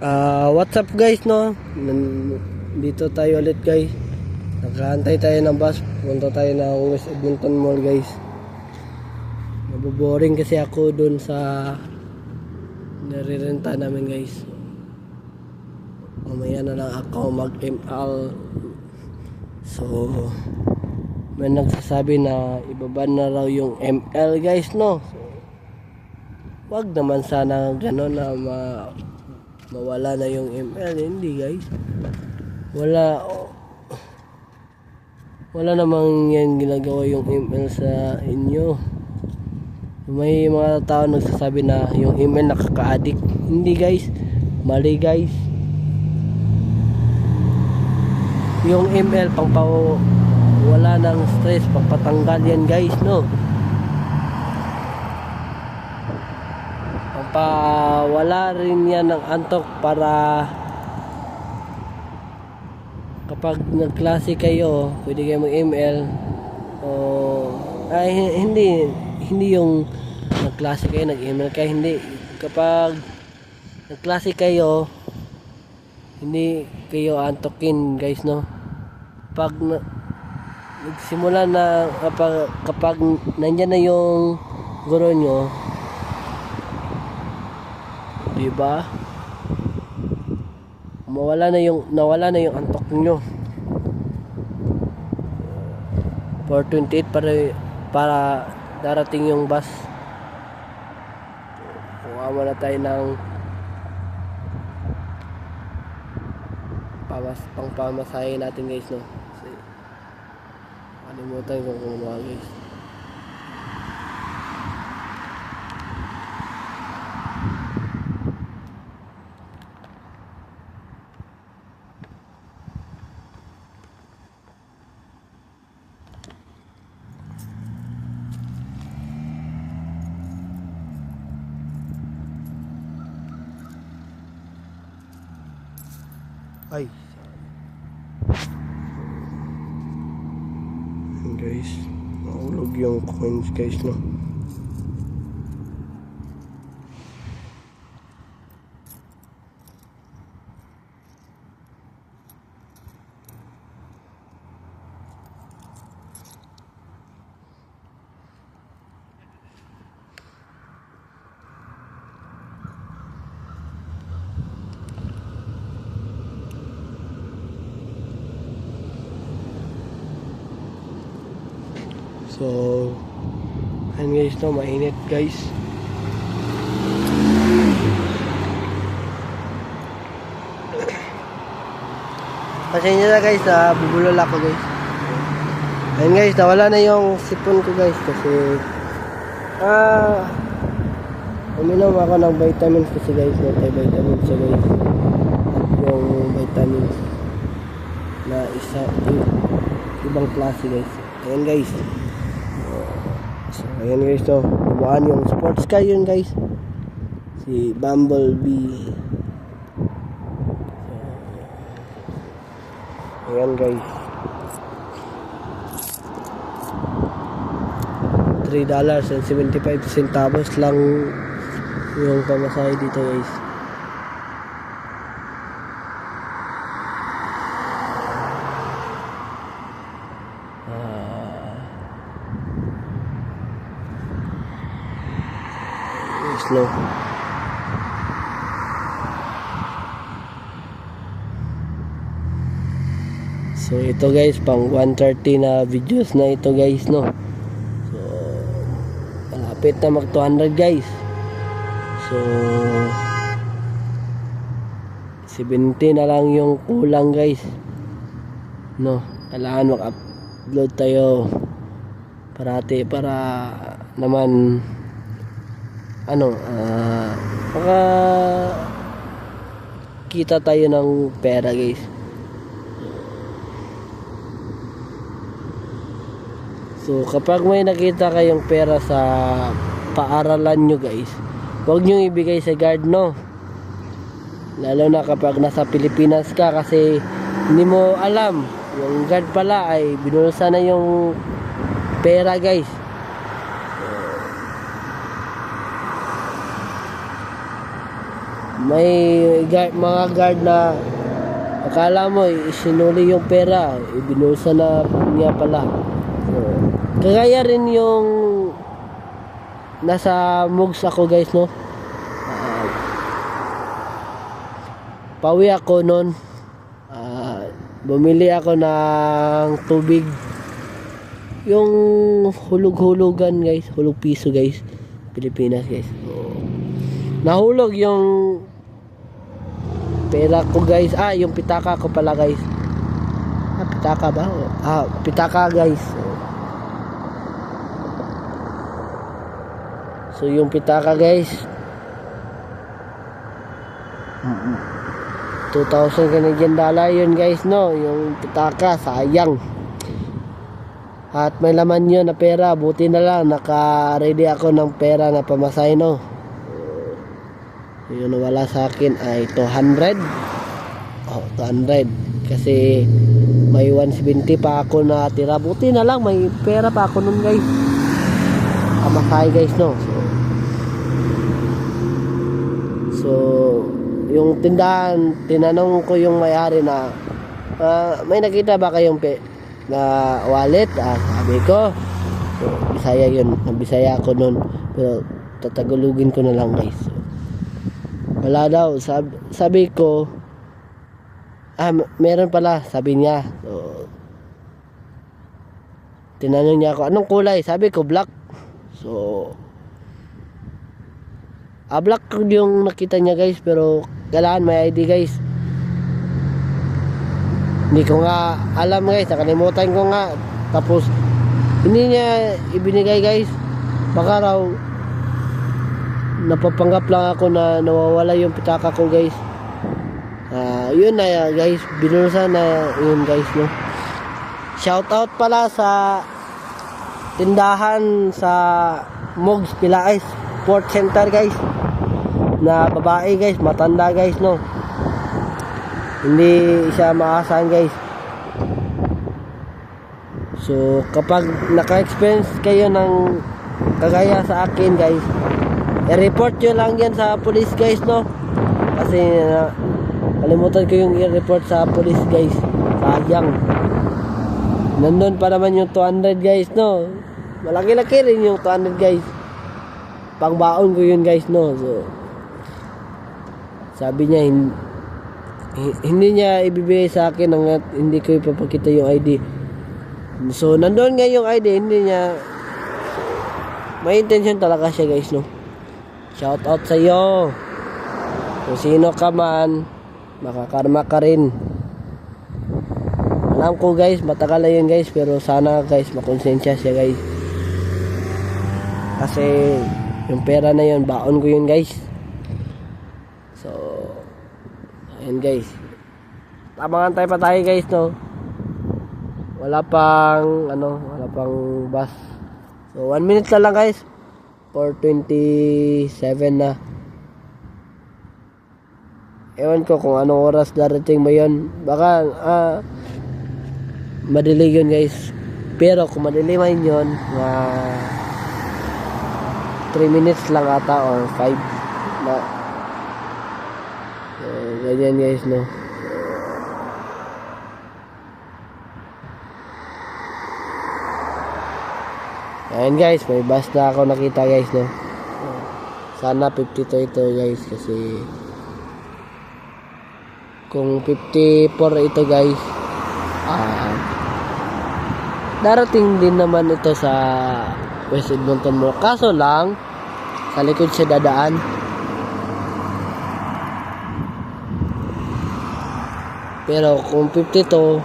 What's up guys, no? Dito tayo ulit guys. Nakaantay tayo ng bus. Punta tayo ng West Edmonton Mall guys. Naboboring kasi ako dun sa narirenta namin guys. Mamaya na lang ako mag-ML. So may nagsasabi na ibaban na raw yung ML guys, no? So, wag naman sana gano'n na mawala na yung ML. Hindi guys, wala namang yan ginagawa yung ML sa inyo. May mga tao nagsasabi na yung ML nakaka-addict. Hindi guys, mali guys. Yung ML wala ng stress, pagpatanggal yan guys, no? Wala rin yan ng antok para kapag nagklase kayo, pwede kayo mag-ML hindi yung nagklase kayo, nag-ML kayo, hindi. Kapag nagklase kayo, hindi kayo antokin guys, no? Pag nagsimula na, kapag nandyan na yung guro nyo, diba? Nawala na yung antok nyo. 4:28 para darating yung bus. Kuha muna tayo ng pamasahe natin guys, no? Kasi kalimutan kung kumuha guys. Ay, guys, nahulog yung coins guys, no? So, ayan guys, no, mainit guys. Pasensya na guys, bubulol ako guys. Ayan guys, nawala na yung sipon ko guys kasi uminom ako ng vitamins kasi guys, multivitamins siya guys. Yung vitamins na ibang klase guys. Ayan guys. So, ayan guys, no. Nabuhan yung sports car yun guys. Si Bumblebee. So, ayan guys. $3.75 lang yung pamasahe dito guys. Slow. So ito guys, pang 130 na videos na ito guys, no? So malapit na mag 200 guys. So 70 na lang yung kulang guys, no? Kailangan mag-upload tayo parati para naman kita tayo ng pera guys. So kapag may nakita kayong pera sa paaralan nyo guys, huwag nyo ibigay sa guard, no? Lalo na kapag nasa Pilipinas ka, kasi hindi mo alam, yung guard pala ay binulsa na yung pera guys. May mga guard na akala mo isinuli yung pera, ibinusa na niya pala. So, kagaya rin yung nasa Mugs ako guys, no. Pauwi ako noon. Bumili ako ng tubig. Yung hulog-hulugan guys, hulog piso guys, Pilipinas guys. So, nahulog yung pera ko guys. Yung pitaka ko pala guys. Pitaka ba? Pitaka guys. So yung pitaka guys, 2,000 Canadian dollar yun guys, no. Yung pitaka, sayang. At may laman yun na pera. Buti na lang naka-ready ako ng pera na pamasay, no. Yung nawala sa akin ay 200. 200 kasi may 170 pa ako na tira. Buti na lang may pera pa ako nun guys, pamasay guys, no. So yung tindahan, tinanong ko yung may-ari na may nakita ba kayong na wallet? Sabi ko, so, Bisaya yun, Bisaya ako nun, pero tatagulugin ko na lang guys. So, wala daw. Sabi ko, meron pala, sabi niya. So, tinanong niya ako, anong kulay? Sabi ko, black. So, black yung nakita niya guys, pero kailangan may ID guys. Hindi ko nga alam guys, nakalimutan ko nga. Tapos hindi niya ibinigay guys. Baka raw napapanggap lang ako na nawawala yung pitaka ko guys. Yun na guys, binusa na yun guys, no. Shout out pala sa tindahan sa Mugs Pilais Sport Center guys, na babae guys, matanda guys, no. Hindi siya maasahan guys. So kapag naka-experience kayo ng kagaya sa akin guys, i-report nyo lang yan sa police guys, no. Kasi kalimutan ko yung i-report sa police guys, sayang. Nandun pa naman yung 200 guys, no. Malaki-laki rin yung 200 guys, pangbaon ko yun guys, no. So sabi niya hindi niya ibibigay sa akin hanggat hindi ko ipapakita yung ID. So nandoon nga yung ID, hindi niya, may intention talaga siya guys, no. Shout out sa iyo, kung sino ka man, makakarma ka rin. Alam ko guys, matagal na yun guys, pero sana guys makonsensya siya guys, kasi yung pera na yun, baon ko yun guys. So ayan guys, tamang antay pa tayo guys, no. Wala pang bus. So 1 minute na lang guys, 4:27 na. Ewan ko kung anong oras darating ba yun. Baka madili yun guys, pero kung madili man yun, 3 minutes lang ata or 5 na. So ganyan guys, no. Ayan guys, may bus na ako nakita guys, no. Sana 52 ito guys, kasi kung 54 ito guys, darating din naman ito sa West Edmonton Mall. Kaso lang, sa likod siya dadaan. Pero kung 52,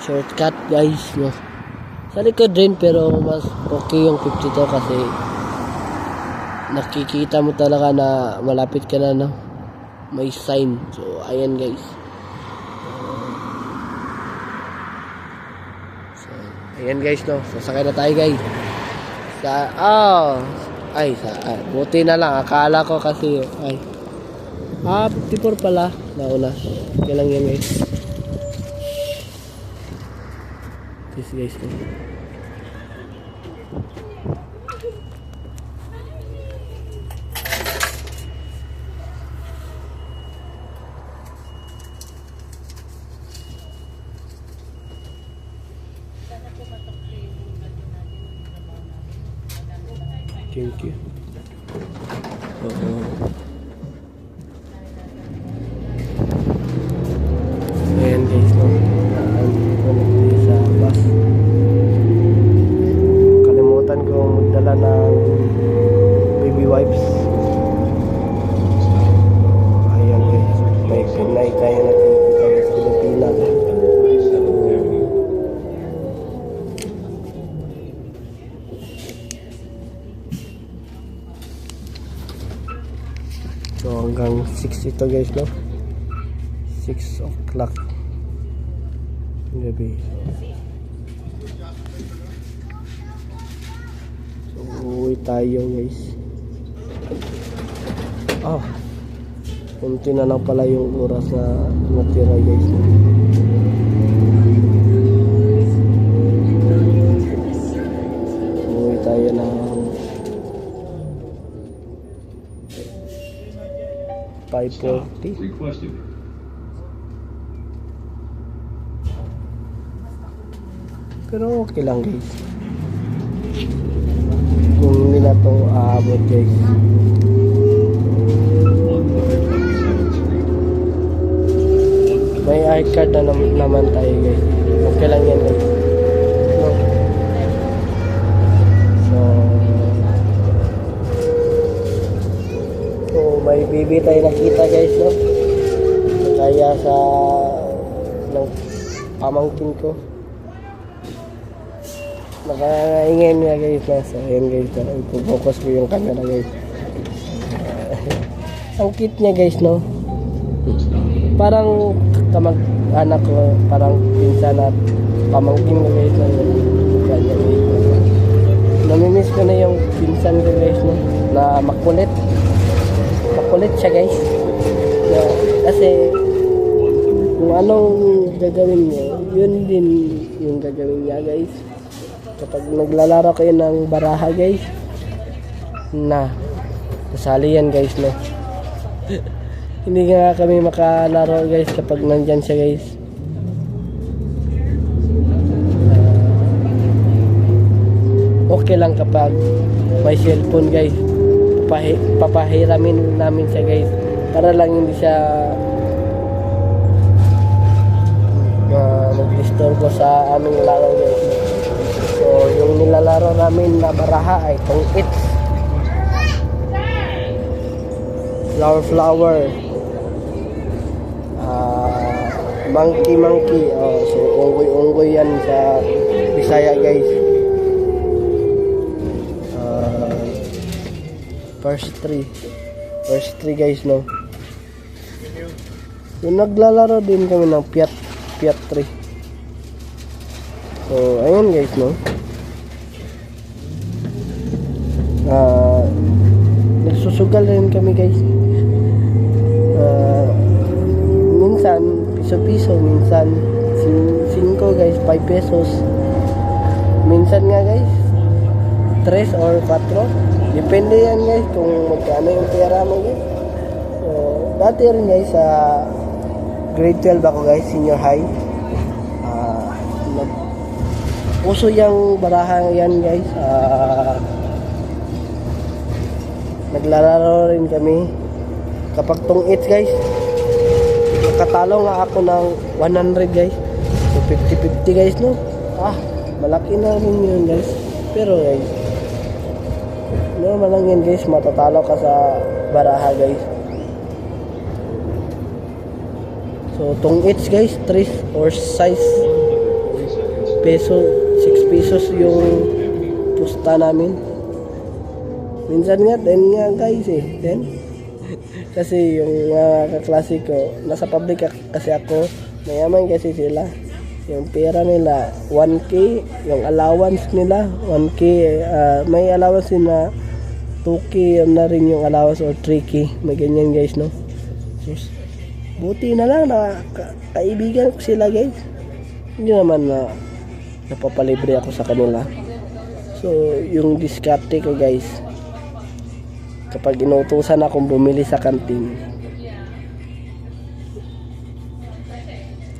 shortcut guys, no. Sa likod din, pero mas okay yung 52 kasi nakikita mo talaga na malapit ka na, no. May sign. So ayan guys. So ayan guys, no. Sasakay na tayo guys. Buti na lang, akala ko kasi 54 pala nauna. Okay lang yan guys. This guys, no. Thank you. Oo. Ayan guys, no? Nandito na tayo sa bus. Kalimutan kong magdala ng baby wipes. Ayan guys, may Pinay tayo nakikita sa Pilipinas. So hanggang 6 ito guys, no? 6 o'clock gabi. So uuwi tayo guys. Kunti na lang pala yung oras na natira guys. Uuwi tayo na 5:40. Pero okay lang guys. Kung hindi na ito aabot guys. May ID card na naman tayo guys. Okay lang yan guys. No? So may baby tayo nakita guys, no? Kaya sa ng pamangkin ko. Nakaingay niya guys na. So ayan guys, ipo-focus ko yung camera guys. Ang cute niya guys, no? Parang kamag-anak ko, parang pinsan at pamangkin ko guys na yun. Kanya guys. Namimiss ko na yung pinsan ko guys, no? Na makulit. Makulit siya guys. Na, kasi kung anong gagawin niya, yun din yung gagawin niya guys. Kapag naglalaro kayo ng baraha guys, na kasali yan guys, no? Hindi nga kami makalaro guys kapag nandyan siya guys. Okay lang kapag may cellphone guys. Papahiramin namin siya guys. Para lang hindi siya mag-disturbo sa aming laro guys. So yung nilalaro namin na baraha ay itong It's Flower Monkey. So unggoy yan sa Bisaya guys. First three guys, no? So naglalaro din kami ng Piat 3. So ayun guys, no? Nagsusugal rin kami guys. Minsan piso-piso, minsan 5 guys, 5 pesos. Minsan nga guys 3 or 4. Depende yan guys kung magkano yung pera mo guys. So dati rin guys sa grade 12 ako guys, senior high. Uso yung baraha yan guys. Naglalaro rin kami. Kapag tong It's guys, nakatalo nga ako ng 100 guys. So 50-50 guys, no? Malaki na rin yun guys. Pero guys, normal lang yan guys, matatalo ka sa baraha guys. So tong It's guys, 3 or 6 pesos yung pusta namin. Minsan nga 10 nga guys 10. Kasi yung kaklase ko, nasa public kasi ako, mayaman kasi sila. Yung pera nila 1K, yung allowance nila 1K, may allowance din na 2K, yun na rin yung allowance or 3K, may ganyan guys, no? Sus, buti na lang na kaibigan ko sila guys. Hindi naman na napapalibre ako sa kanila. So yung diskarte ko guys, kapag inutusan akong bumili sa kantin,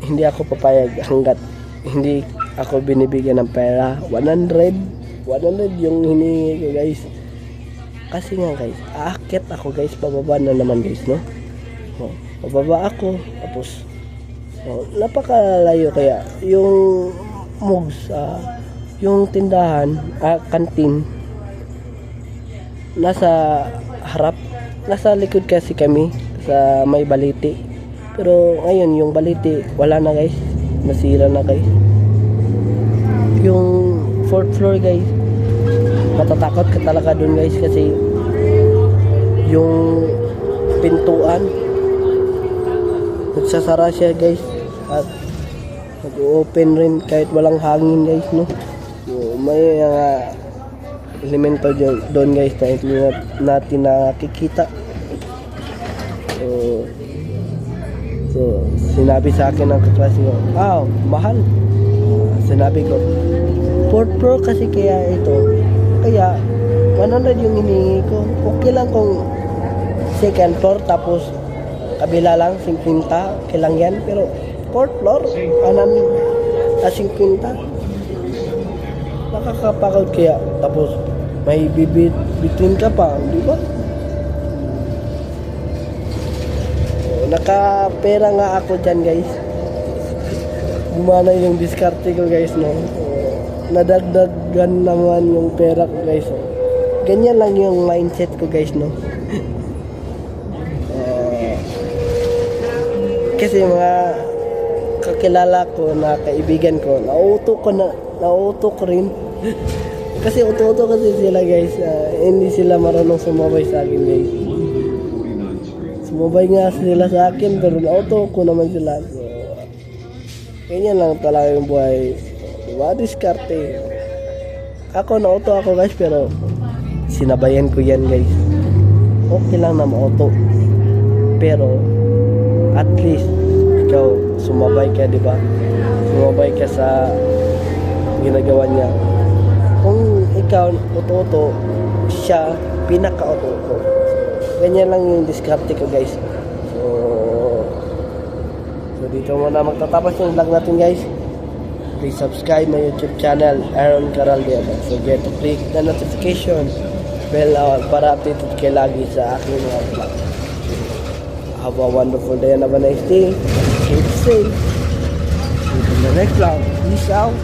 hindi ako papayag hanggat hindi ako binibigyan ng pera. 100 yung hinihingi ko guys. Kasi nga guys, aakyat ako guys, pababa na naman guys, no? Oh, pababa ako, tapos napakalayo kaya yung mugs, yung tindahan, kantin, nasa harap, nasa likod kasi kami sa may baliti. Pero ngayon yung baliti wala na guys, nasira na guys. Yung 4th floor guys, matatakot ka talaga dun guys, kasi yung pintuan nagsasara siya guys, at nag-open rin kahit walang hangin guys, no? So, may elemento doon guys na hindi natin nakikita. So sinabi sa akin ng kaklase ko, mahal. Sinabi ko, 4th floor kasi kaya ito. Kaya 100 yung hinihingi ko. Okay lang kung 2nd floor tapos kabila lang 50, okay lang yan. Pero 4th floor, 50. Nakakapagod kaya. Tapos may bitin ka pa, di ba? Nakapera nga ako dyan guys. Gumana yung diskarte ko guys, no? Nadagdagan naman yung pera ko guys. Ganyan lang yung mindset ko guys, no? Kasi mga kakilala ko na kaibigan ko, nauuto ko rin. Kasi uto-uto kasi sila guys, hindi sila marunong sumabay sa akin guys. Sumabay nga sila sa akin pero nauto ko naman sila. So, ganyan lang talaga yung buhay. Diskarte. Ako nauto ako guys, pero sinabayan ko yan guys. Okay lang na mauto, pero at least ikaw sumabay ka, di ba? Sumabay ka sa ginagawa niya. Kung ikaw uto-uto, siya pinaka-uto-uto. Ganyan lang yung diskarte ko guys. So dito muna magtatapos yung vlog natin guys. Please subscribe my YouTube channel, Aaron Caraldia. Don't forget to click the notification bell para updated kayo lagi sa aking mga vlog. Have a wonderful day and have a nice day. Keep safe. See you in the next vlog. Peace out.